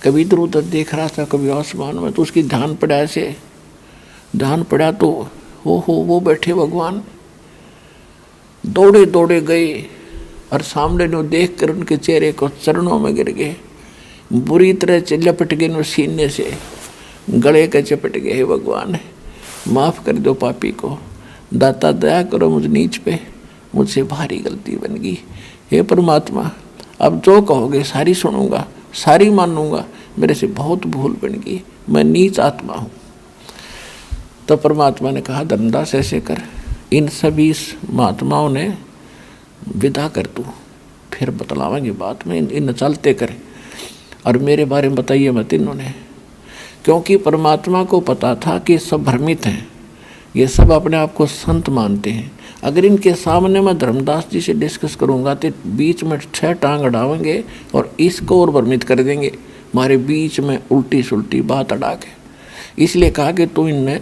Speaker 1: कभी इधर उधर देख रहा था, कभी आसमान में। तो उसकी ध्यान पड़ा, ऐसे ध्यान पड़ा तो वो बैठे भगवान दौड़े दौड़े गए और सामने नो देख कर उनके चेहरे को चरणों में गिर गए, बुरी तरह से लपट गए नो सीने से, गले के चपट गए। हे भगवान माफ़ कर दो पापी को, दाता दया करो मुझ नीच पे, मुझसे भारी गलती बन गई। हे परमात्मा अब जो कहोगे सारी सुनूंगा, सारी मानूंगा, मेरे से बहुत भूल बन गई, मैं नीच आत्मा हूँ। तो परमात्मा ने कहा धर्मदास ऐसे कर, इन सभी महात्माओं ने विदा कर तू, फिर बतलावेंगे बात में, इन चलते करे और मेरे बारे में बताइए मत इन्होंने। क्योंकि परमात्मा को पता था कि सब भ्रमित हैं, ये सब अपने आप को संत मानते हैं। अगर इनके सामने मैं धर्मदास जी से डिस्कस करूंगा तो बीच में 6 टांग अड़ावेंगे और इसको और भ्रमित कर देंगे, हमारे बीच में उल्टी सुल्टी बात अड़ा के। इसलिए कहा कि तू इनने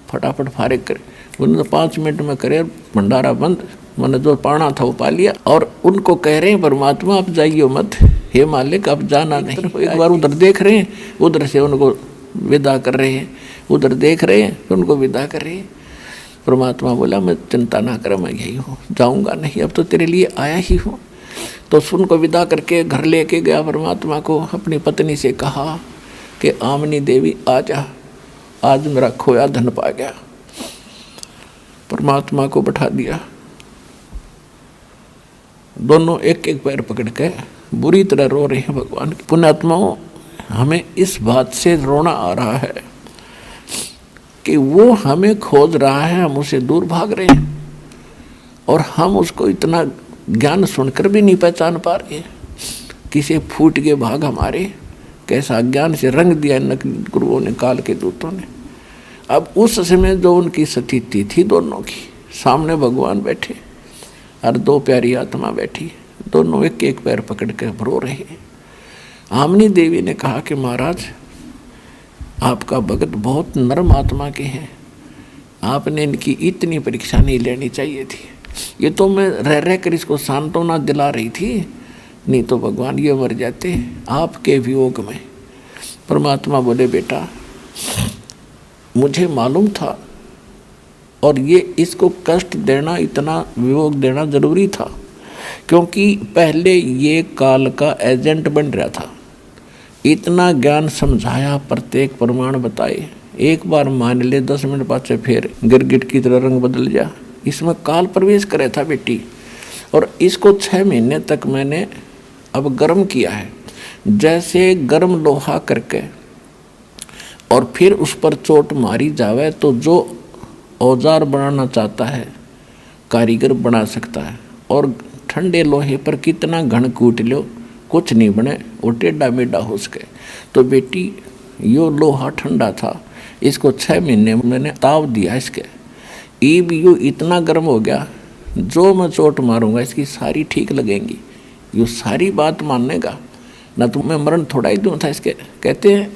Speaker 1: फटाफट फारिग करे। उन्होंने 5 मिनट में करे, भंडारा बंद, मैंने जो पाना था वो पा लिया। और उनको कह रहे हैं परमात्मा आप जाइयो मत, हे मालिक अब जाना नहीं। एक बार उधर देख रहे हैं, उधर से उनको विदा कर रहे हैं, उधर देख रहे हैं उनको विदा कर रहे हैं। परमात्मा बोला मैं चिंता ना कर, मैं यही हूँ, जाऊँगा नहीं, अब तो तेरे लिए आया ही हूँ। तो सुन को विदा करके घर लेके गया। परमात्मा को अपनी पत्नी से कहा कि आमनी देवी आ जा, आज मेरा खोया धन पा गया। परमात्मा को बैठा दिया, दोनों एक एक पैर पकड़ के बुरी तरह रो रहे हैं। भगवान की पुण्यात्माओं, हमें इस बात से रोना आ रहा है कि वो हमें खोज रहा है, हम उसे दूर भाग रहे हैं और हम उसको इतना ज्ञान सुनकर भी नहीं पहचान पा रहे हैं। किसे फूट के भाग हमारे, कैसा ज्ञान से रंग दिया नकली गुरुओं ने, काल के दूतों ने। अब उस समय जो उनकी स्थिति थी दोनों की, सामने भगवान बैठे और 2 प्यारी आत्मा बैठी, दोनों एक एक पैर पकड़ के रो रहे। आमनी देवी ने कहा कि महाराज आपका भगत बहुत नर्म आत्मा के हैं, आपने इनकी इतनी परीक्षा नहीं लेनी चाहिए थी। ये तो मैं रह रह कर इसको सांत्वना दिला रही थी, नहीं तो भगवान ये मर जाते आपके वियोग में। परमात्मा बोले बेटा मुझे मालूम था और ये इसको कष्ट देना, इतना वियोग देना जरूरी था, क्योंकि पहले ये काल का एजेंट बन रहा था। इतना ज्ञान समझाया, प्रत्येक प्रमाण बताए, एक बार मान ले 10 मिनट बाद से फिर गिरगिट की तरह रंग बदल जा। इसमें काल प्रवेश करे था बेटी। और इसको 6 महीने तक मैंने अब गर्म किया है, जैसे गर्म लोहा करके और फिर उस पर चोट मारी जावे तो जो औजार बनाना चाहता है कारीगर बना सकता है। और ठंडे लोहे पर कितना घन कूट लो कुछ नहीं बने, वो टेढ़ा मेढ़ा हो सके। तो बेटी यो लोहा ठंडा था, इसको 6 महीने मैंने ताव दिया इसके, ईब यू इतना गर्म हो गया, जो मैं चोट मारूंगा इसकी सारी ठीक लगेंगी, यू सारी बात मानेगा ना, तो मैं मरण थोड़ा ही दूँ था इसके। कहते हैं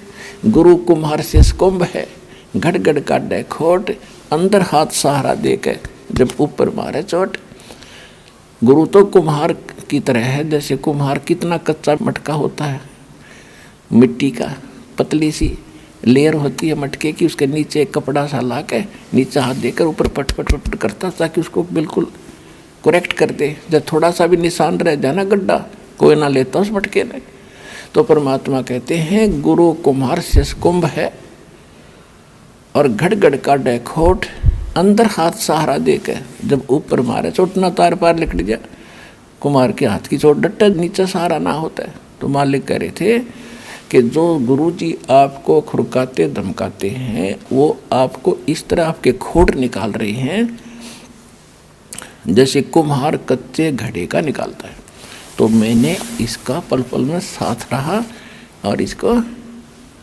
Speaker 1: गुरु कुम्हार से कुंभ है, घट घट काटे खोट, अंदर हाथ सहारा दे के जब ऊपर मारे चोट। गुरु तो कुम्हार की तरह है, जैसे कुम्हार कितना कच्चा मटका होता है, मिट्टी का पतली सी लेयर होती है मटके की, उसके नीचे एक कपड़ा सा ला के नीचे हाथ देकर ऊपर पट पट पट करता ताकि उसको बिल्कुल करेक्ट कर दे। जब थोड़ा सा भी निशान रह जाए ना गड्ढा, कोई ना लेता उस मटके में। तो परमात्मा कहते हैं गुरु कुम्हार से कुंभ है, और घड़ काटे खोट, अंदर हाथ सहारा देकर जब ऊपर मारे चोट ना तार पार लिकट जा। कुमार के हाथ की चोट डट्टा नीचे सहारा ना होता है। तो मालिक कह रहे थे कि जो गुरुजी आपको खुरकाते धमकाते हैं वो आपको इस तरह आपके खोट निकाल रहे हैं जैसे कुम्हार कच्चे घड़े का निकालता है। तो मैंने इसका पल पल में साथ रहा और इसको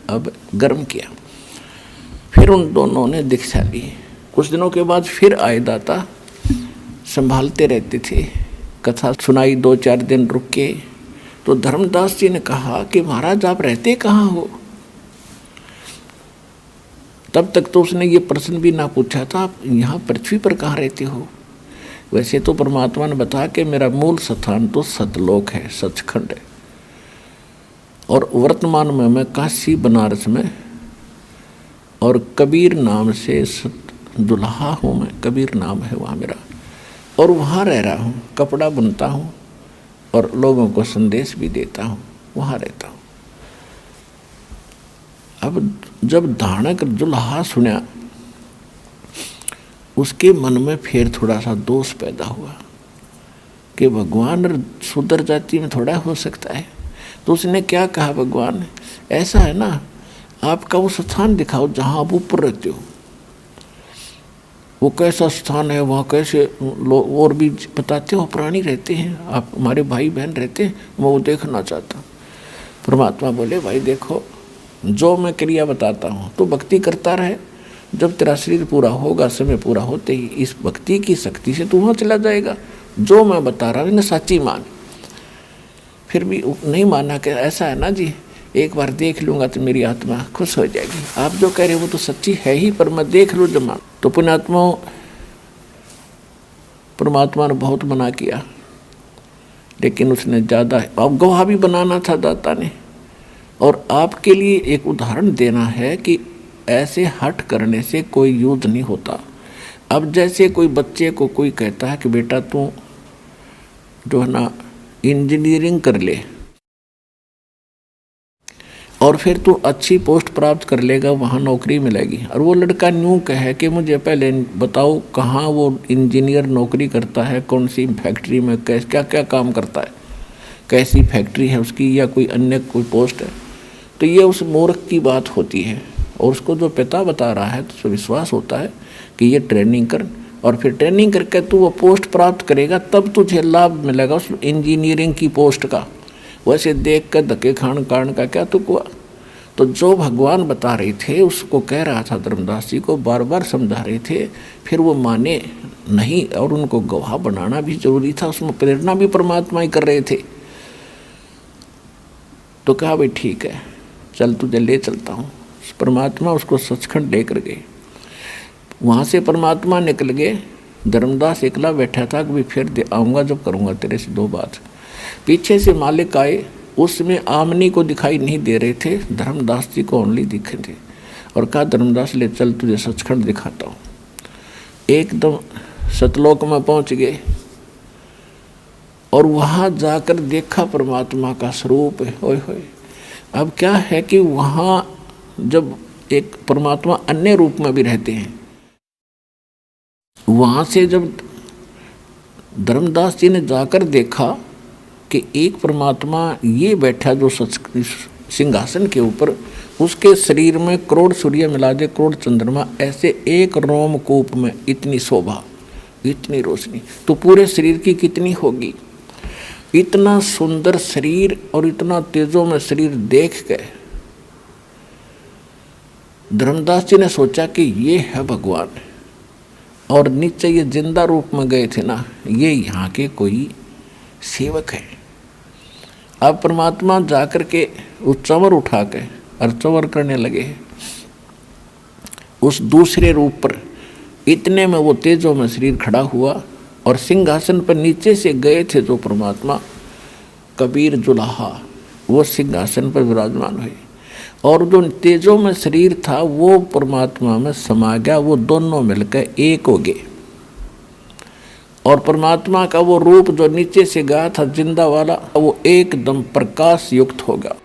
Speaker 1: अब गर्म किया। फिर उन दोनों ने दीक्षा ली। कुछ दिनों के बाद फिर आए दाता, संभालते रहते थे। कथा सुनाई, 2-4 दिन रुक के। तो धर्मदास जी ने कहा कि महाराज आप रहते कहाँ हो? तब तक तो उसने ये प्रश्न भी ना पूछा था, आप यहाँ पृथ्वी पर कहाँ रहते हो? वैसे तो परमात्मा ने बताया कि मेरा मूल स्थान तो सतलोक है, सचखंड है, और वर्तमान में मैं काशी बनारस में और कबीर नाम से दुल्हा हूँ। मैं कबीर नाम है वहाँ मेरा, और वहाँ रह रहा हूँ। कपड़ा बुनता हूँ और लोगों को संदेश भी देता हूँ, वहाँ रहता हूँ। अब जब धानक दुल्हा सुना, उसके मन में फिर थोड़ा सा दोष पैदा हुआ कि भगवान सुधर जाति में थोड़ा हो सकता है। तो उसने क्या कहा, भगवान ऐसा है ना, आपका वो स्थान दिखाओ जहाँ आप ऊपर रहते हो। वो कैसा स्थान है, वहाँ कैसे लोग और भी बताते हो, प्राणी रहते हैं, आप हमारे भाई बहन रहते हैं, मैं वो देखना चाहता हूँ। परमात्मा बोले भाई देखो, जो मैं क्रिया बताता हूँ तो भक्ति करता रहे। जब तेरा शरीर पूरा होगा, समय पूरा होते ही इस भक्ति की शक्ति से तू वहाँ चला जाएगा। जो मैं बता रहा हूँ इन्हें सच्ची मान। फिर भी नहीं माना कि ऐसा है ना जी, एक बार देख लूँगा तो मेरी आत्मा खुश हो जाएगी। आप जो कह रहे हो वो तो सच्ची है ही, पर मैं देख लूँ जमा। तो पुण्यात्मा परमात्मा ने बहुत मना किया, लेकिन उसने ज़्यादा अब गवाह भी बनाना था दाता ने। और आपके लिए एक उदाहरण देना है कि ऐसे हट करने से कोई युद्ध नहीं होता। अब जैसे कोई बच्चे को कोई कहता है कि बेटा तू जो है ना इंजीनियरिंग कर ले और फिर तू अच्छी पोस्ट प्राप्त कर लेगा, वहाँ नौकरी मिलेगी। और वो लड़का न्यू कहे कि मुझे पहले बताओ कहाँ वो इंजीनियर नौकरी करता है, कौन सी फैक्ट्री में, क्या क्या काम करता है, कैसी फैक्ट्री है उसकी, या कोई अन्य कोई पोस्ट है। तो ये उस मूर्ख की बात होती है। और उसको जो पिता बता रहा है तो उसको विश्वास होता है कि ये ट्रेनिंग कर, और फिर ट्रेनिंग करके तू वो पोस्ट प्राप्त करेगा, तब तुझे लाभ मिलेगा उस इंजीनियरिंग की पोस्ट का। वैसे देख कर धक्के खान का क्या तुक हुआ। तो जो भगवान बता रहे थे उसको कह रहा था, धर्मदास जी को बार बार समझा रहे थे, फिर वो माने नहीं। और उनको गवाह बनाना भी जरूरी था, उसमें प्रेरणा भी परमात्मा ही कर रहे थे। तो कहा भाई ठीक है, चल तुझे ले चलता हूँ। परमात्मा उसको सचखंड लेकर गए। वहाँ से परमात्मा निकल गए। धर्मदास एकला बैठा था कि फिर आऊँगा जब करूँगा तेरे से 2 बात। पीछे से मालिक आए, उसमें आमनी को दिखाई नहीं दे रहे थे, धर्मदास जी को ओनली दिखे थे। और कहा धर्मदास ले चल तुझे सचखंड दिखाता हूँ। एकदम सतलोक में पहुँच गए और वहाँ जाकर देखा परमात्मा का स्वरूप है। ओए होए, अब क्या है कि वहाँ जब एक परमात्मा अन्य रूप में भी रहते हैं, वहाँ से जब धर्मदास जी ने जाकर देखा कि एक परमात्मा ये बैठा जो सिंहासन के ऊपर, उसके शरीर में करोड़ सूर्य मिला दे, करोड़ चंद्रमा, ऐसे एक रोमकूप में इतनी शोभा, इतनी रोशनी, तो पूरे शरीर की कितनी होगी। इतना सुंदर शरीर और इतना तेजों में शरीर देख के धर्मदास जी ने सोचा कि ये है भगवान। और नीचे ये जिंदा रूप में गए थे ना, ये यहाँ के कोई सेवक है। अब परमात्मा जाकर के उस चंवर उठा के और चंवर करने लगे उस दूसरे रूप पर। इतने में वो तेजों में शरीर खड़ा हुआ और सिंहासन पर नीचे से गए थे जो परमात्मा कबीर जुलाहा, वो सिंहासन पर विराजमान हुए। और जो तेजों में शरीर था वो परमात्मा में समा गया, वो दोनों मिलकर एक हो गए। और परमात्मा का वो रूप जो नीचे से गया था जिंदा वाला, वो एकदम प्रकाश युक्त हो गया।